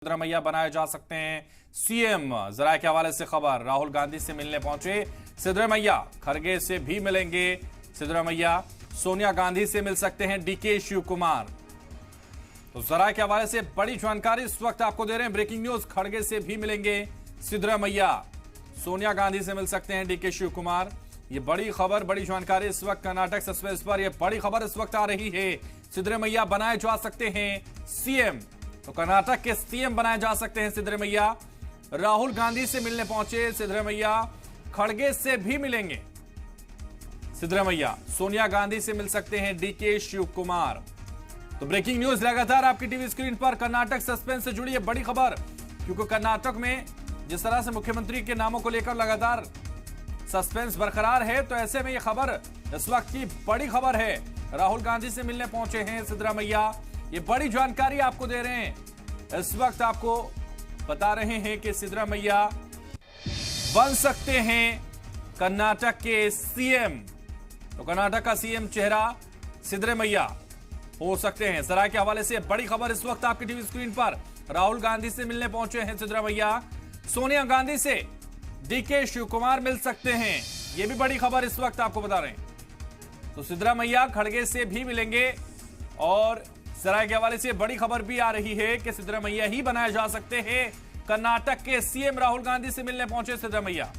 सिद्धरामैया बनाए जा सकते हैं सीएम। जरा के हवाले से खबर, राहुल गांधी से मिलने पहुंचे सिद्धरामैया, खड़गे से भी मिलेंगे सिद्धरामैया, सोनिया गांधी से मिल सकते हैं डीके शिव कुमार। तो जरा के हवाले से बड़ी जानकारी इस वक्त आपको दे रहे हैं, ब्रेकिंग न्यूज। खड़गे से भी मिलेंगे सिद्धरामैया, सोनिया गांधी से मिल सकते हैं डीके शिव कुमार। ये बड़ी खबर, बड़ी जानकारी इस वक्त कर्नाटक सस्पेंस पर। यह बड़ी खबर इस वक्त आ रही है, सिद्धरामैया बनाए जा सकते हैं सीएम। तो कर्नाटक के सीएम बनाए जा सकते हैं सिद्धरामैया। राहुल गांधी से मिलने पहुंचे सिद्धरामैया, खड़गे से भी मिलेंगे सिद्धरामैया, सोनिया गांधी से मिल सकते हैं डीके शिव कुमार। तो ब्रेकिंग न्यूज लगातार आपकी टीवी स्क्रीन पर। कर्नाटक सस्पेंस से जुड़ी है बड़ी खबर, क्योंकि कर्नाटक में जिस तरह से मुख्यमंत्री के नामों को लेकर लगातार सस्पेंस बरकरार है, तो ऐसे में यह खबर इस वक्त की बड़ी खबर है। राहुल गांधी से मिलने पहुंचे हैं सिद्धरामैया, ये बड़ी जानकारी आपको दे रहे हैं। इस वक्त आपको बता रहे हैं कि सिद्धरामैया बन सकते हैं कर्नाटक के सीएम। तो कर्नाटक का सीएम चेहरा सिद्धरामैया हो सकते हैं। सराय के हवाले से बड़ी खबर इस वक्त आपकी टीवी स्क्रीन पर। राहुल गांधी से मिलने पहुंचे हैं सिद्धरामैया, सोनिया गांधी से डीके शिव कुमार मिल सकते हैं। यह भी बड़ी खबर इस वक्त आपको बता रहे हैं। तो सिद्धरामैया खड़गे से भी मिलेंगे, और सराय के हवाले से बड़ी खबर भी आ रही है कि सिद्धरामैया ही बनाए जा सकते हैं कर्नाटक के सीएम। राहुल गांधी से मिलने पहुंचे सिद्धरामैया।